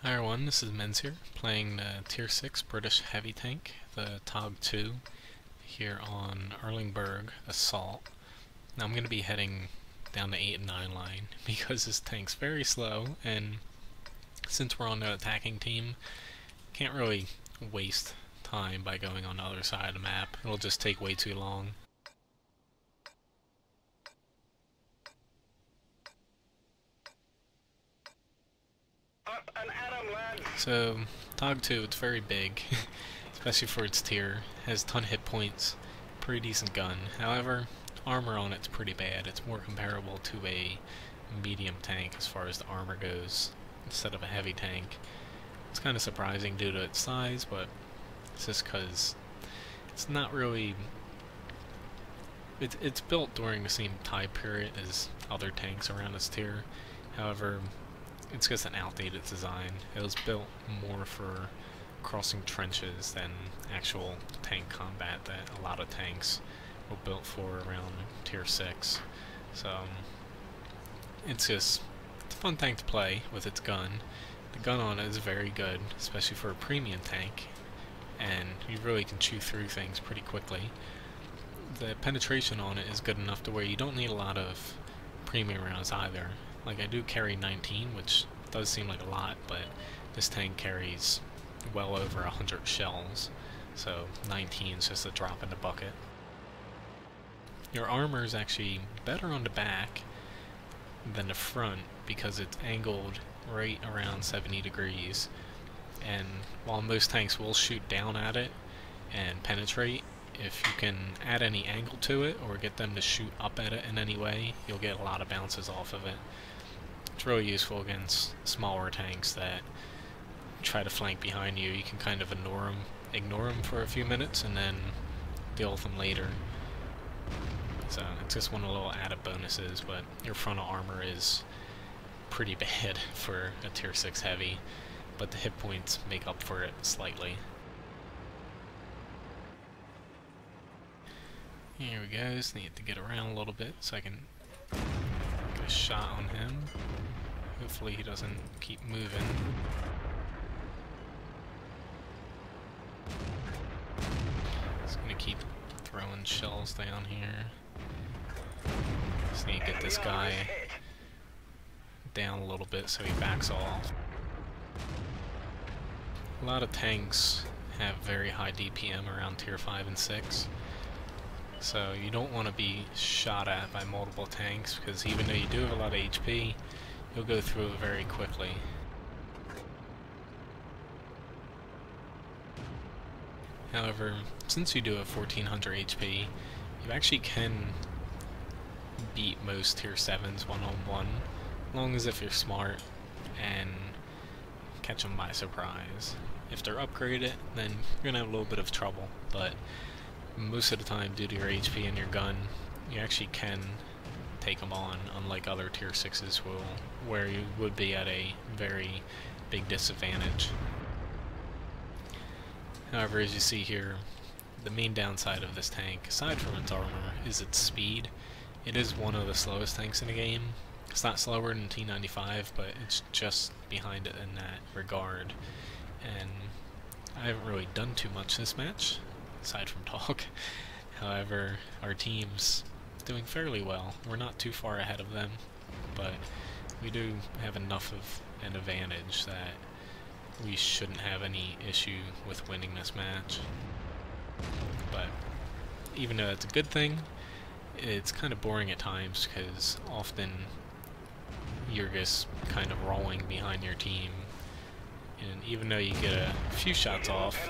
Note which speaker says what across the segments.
Speaker 1: Hi everyone, this is Menz here, playing the Tier 6 British heavy tank, the TOG II, here on Erlingberg Assault. Now I'm going to be heading down the 8 and 9 line, because this tank's very slow, and since we're on the attacking team, can't really waste time by going on the other side of the map. It'll just take way too long. So, TOG II, it's very big, especially for its tier, has a ton of hit points, pretty decent gun. However, armor on it's pretty bad. It's more comparable to a medium tank as far as the armor goes, instead of a heavy tank. It's kind of surprising due to its size, but it's just because it's not really... It's built during the same time period as other tanks around this tier. However, it's just an outdated design. It was built more for crossing trenches than actual tank combat that a lot of tanks were built for around tier 6. So it's a fun tank to play with its gun. The gun on it is very good, especially for a premium tank, and you really can chew through things pretty quickly. The penetration on it is good enough to where you don't need a lot of premium rounds either. Like, I do carry 19, which does seem like a lot, but this tank carries well over 100 shells, so 19 is just a drop in the bucket. Your armor is actually better on the back than the front because it's angled right around 70 degrees, and while most tanks will shoot down at it and penetrate, if you can add any angle to it or get them to shoot up at it in any way, you'll get a lot of bounces off of it. It's really useful against smaller tanks that try to flank behind you. You can kind of ignore them for a few minutes and then deal with them later. So it's just one of the little added bonuses, but your frontal armor is pretty bad for a tier 6 heavy, but the hit points make up for it slightly. Here we go, just need to get around a little bit so I can get a shot on him. Hopefully he doesn't keep moving. Just gonna keep throwing shells down here. Just need to get this guy down a little bit so he backs off. A lot of tanks have very high DPM around tier 5 and 6. So you don't want to be shot at by multiple tanks, because even though you do have a lot of HP, you'll go through it very quickly. However, since you do have 1400 HP, you actually can beat most tier 7s one-on-one, as long as if you're smart and catch them by surprise. If they're upgraded, then you're going to have a little bit of trouble, but most of the time, due to your HP and your gun, you actually can take them on, unlike other tier 6s will, where you would be at a very big disadvantage. However, as you see here, the main downside of this tank, aside from its armor, is its speed. It is one of the slowest tanks in the game. It's not slower than T95, but it's just behind it in that regard. And I haven't really done too much this match, aside from talk. However, our team's doing fairly well. We're not too far ahead of them, but we do have enough of an advantage that we shouldn't have any issue with winning this match. But even though it's a good thing, it's kind of boring at times, because often you're just kind of rolling behind your team, and even though you get a few shots off,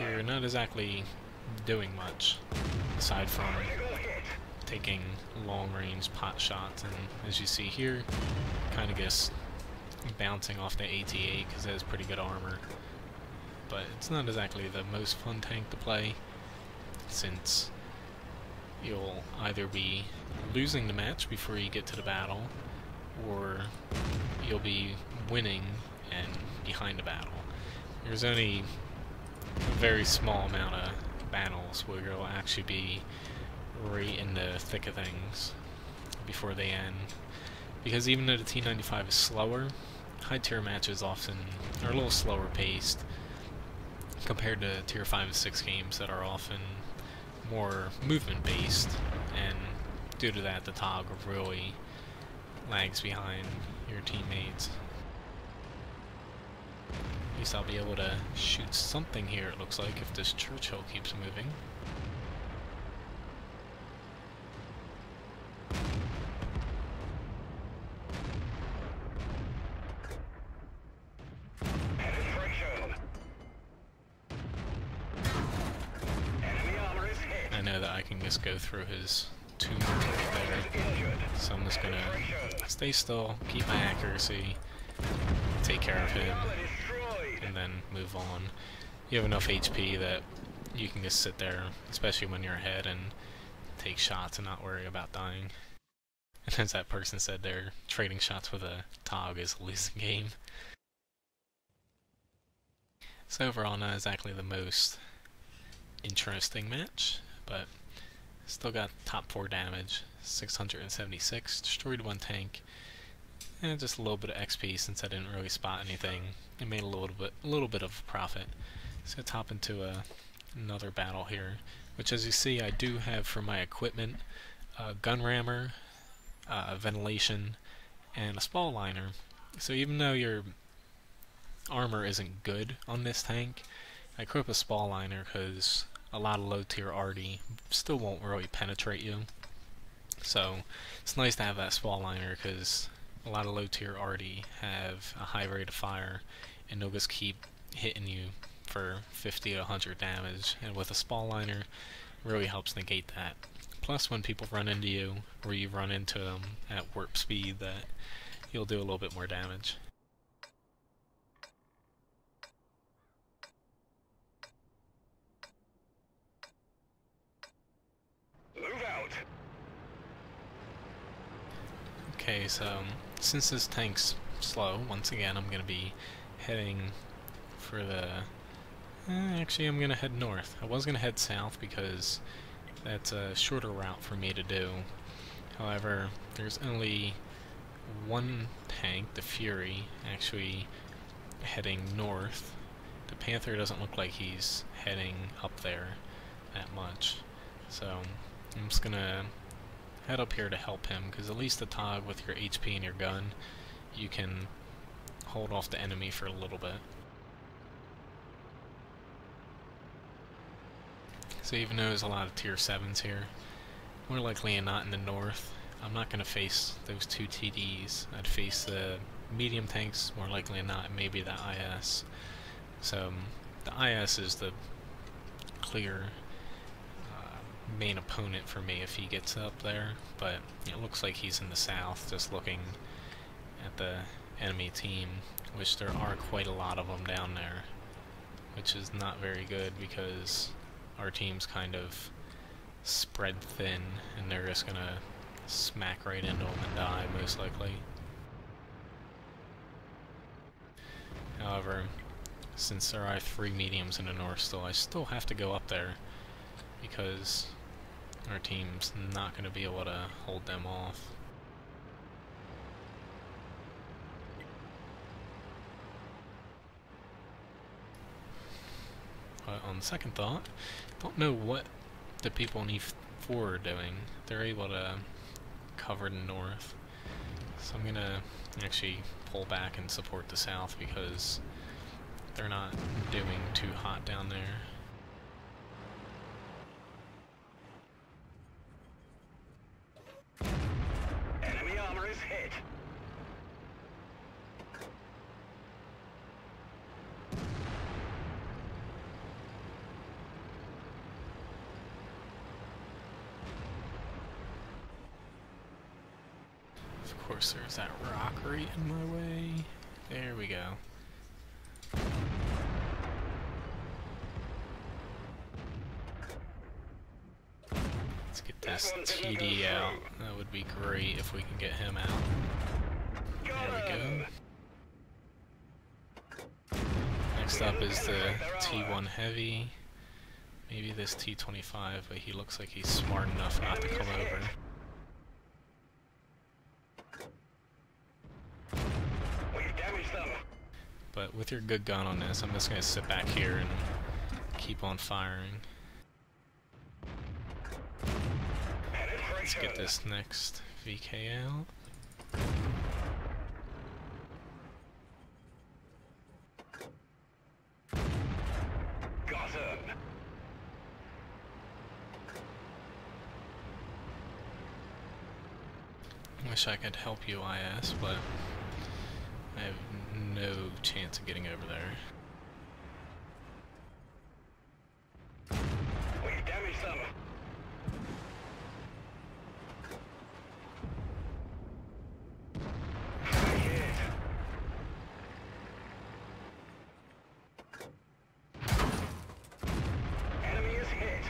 Speaker 1: you're not exactly doing much, aside from taking long-range pot shots, and as you see here, kind of just bouncing off the AT-8 because it has pretty good armor. But it's not exactly the most fun tank to play, since you'll either be losing the match before you get to the battle, or you'll be winning and behind the battle. There's only a very small amount of battles where you'll actually be right in the thick of things before they end. Because even though the T95 is slower, high tier matches often are a little slower paced compared to tier 5 and 6 games that are often more movement based, and due to that the TOG really lags behind your teammates. At least I'll be able to shoot something here, it looks like, if this Churchill keeps moving. I know that I can just go through his tomb there, so I'm just gonna stay still, keep my accuracy, take care of him, and then move on. You have enough HP that you can just sit there, especially when you're ahead, and take shots and not worry about dying. And as that person said, they're trading shots with a TOG is a losing game. So overall, not exactly the most interesting match, but still got top 4 damage, 676, destroyed 1 tank, and just a little bit of XP since I didn't really spot anything. It made a little bit of profit. So let's hop into another battle here, which, as you see, I do have for my equipment gun rammer, ventilation, and a spall liner. So even though your armor isn't good on this tank, I equip a spall liner because a lot of low tier arty still won't really penetrate you. So it's nice to have that spall liner because a lot of low tier arty have a high rate of fire and they'll just keep hitting you for 50 to 100 damage, and with a spall liner it really helps negate that. Plus when people run into you, or you run into them at warp speed, that you'll do a little bit more damage. Okay, so since this tank's slow, once again I'm going to be heading for the... actually, I'm going to head north. I was going to head south because that's a shorter route for me to do. However, there's only one tank, the Fury, actually heading north. The Panther doesn't look like he's heading up there that much. So I'm just going to head up here to help him, because at least the TOG with your HP and your gun, you can hold off the enemy for a little bit. So even though there's a lot of tier 7s here, more likely than not in the north, I'm not going to face those 2 TDs. I'd face the medium tanks, more likely than not, and maybe the IS. So the IS is the clear main opponent for me if he gets up there, but it looks like he's in the south, just looking at the enemy team, which there are quite a lot of them down there, which is not very good because our team's kind of spread thin and they're just gonna smack right into them and die, most likely. However, since there are 3 mediums in the north still, I still have to go up there because our team's not going to be able to hold them off. But on second thought, don't know what the people in E4 are doing. They're able to cover the north. So I'm going to actually pull back and support the south because they're not doing too hot down there.
Speaker 2: Enemy armor is hit.
Speaker 1: Of course, there's that rock right in my way. There we go. Let's get this TD out. That would be great if we can get him out. There we go. Next up is the T1 Heavy. Maybe this T25, but he looks like he's smart enough not to come over.
Speaker 2: We've damaged the
Speaker 1: but with your good gun on this, I'm just going to sit back here and keep on firing. Let's get this next VK out.
Speaker 2: Got him.
Speaker 1: Wish I could help you, IS, but I have no chance of getting over there.
Speaker 2: We've damaged them. Enemy is hit.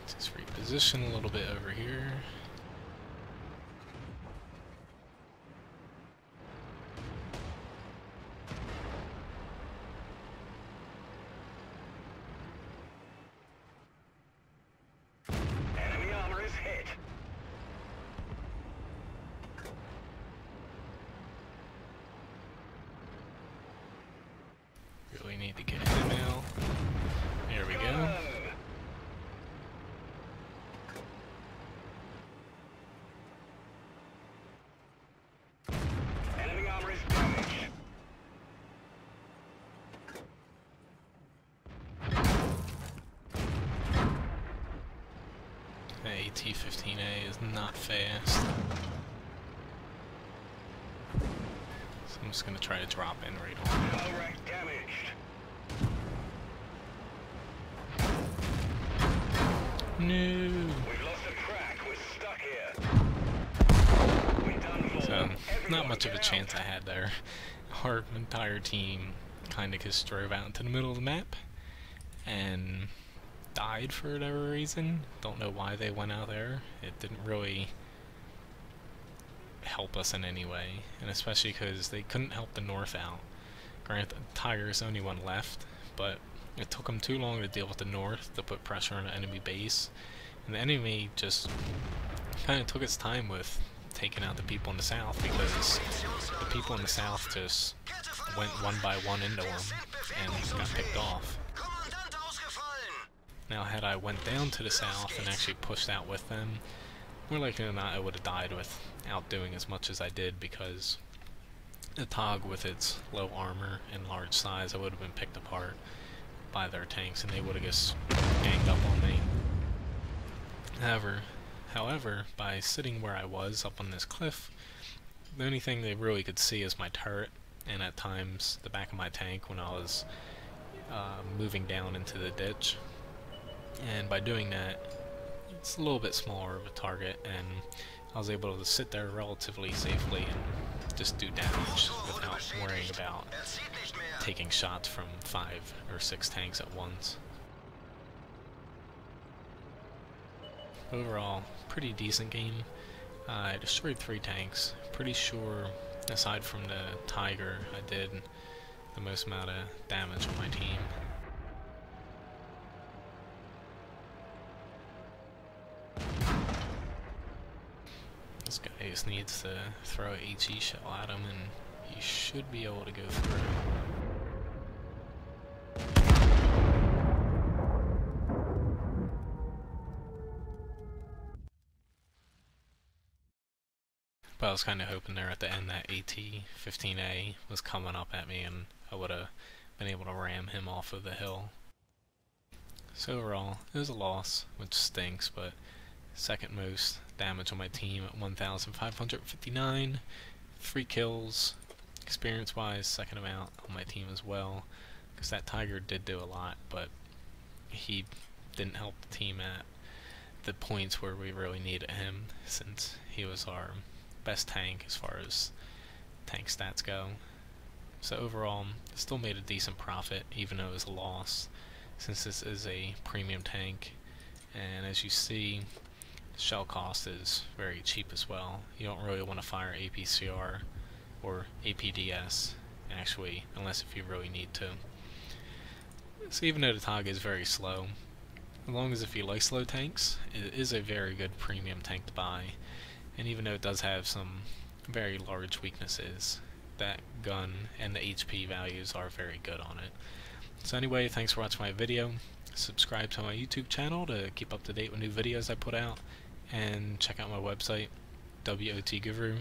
Speaker 1: Just reposition a little bit over here.
Speaker 2: Enemy armor is hit.
Speaker 1: Really need to get him out. There we go.
Speaker 2: Enemy armor is damaged.
Speaker 1: The AT-15A is not fast. So I'm just going to try to drop in right on it.
Speaker 2: Hull rack damaged.
Speaker 1: No!
Speaker 2: We've lost a crack. We're stuck here. We're done for.
Speaker 1: So,
Speaker 2: Everyone
Speaker 1: not much of a
Speaker 2: get
Speaker 1: chance
Speaker 2: out.
Speaker 1: I had there. Our entire team kind of just drove out into the middle of the map and died for whatever reason. Don't know why they went out there. It didn't really help us in any way, and especially because they couldn't help the north out. Granted, Tiger's the only one left, but it took them too long to deal with the north to put pressure on the enemy base, and the enemy just kind of took its time with taking out the people in the south, because the people in the south just went one by one into them and got picked off. Now, had I went down to the south and actually pushed out with them, more likely than not I would have died without doing as much as I did, because the TOG with its low armor and large size, I would have been picked apart by their tanks and they would have just ganged up on me. However, by sitting where I was up on this cliff, the only thing they really could see is my turret, and at times the back of my tank when I was moving down into the ditch. And by doing that, it's a little bit smaller of a target, and I was able to sit there relatively safely and just do damage without worrying about taking shots from 5 or 6 tanks at once. Overall, pretty decent game. I destroyed 3 tanks. Pretty sure, aside from the Tiger, I did the most amount of damage on my team. This guy just needs to throw a HE shell at him and he should be able to go through. But I was kind of hoping there at the end that AT-15A was coming up at me and I would have been able to ram him off of the hill. So overall, it was a loss, which stinks, but second most damage on my team at 1,559, 3 kills, experience-wise, second amount on my team as well, because that Tiger did do a lot, but he didn't help the team at the points where we really needed him, since he was our best tank as far as tank stats go. So overall, still made a decent profit, even though it was a loss, since this is a premium tank, and as you see, shell cost is very cheap as well. You don't really want to fire APCR or APDS, actually, unless if you really need to. So even though the TOG is very slow, as long as if you like slow tanks, it is a very good premium tank to buy. And even though it does have some very large weaknesses, that gun and the HP values are very good on it. So anyway, thanks for watching my video. Subscribe to my YouTube channel to keep up to date with new videos I put out, and check out my website, wotguru.com.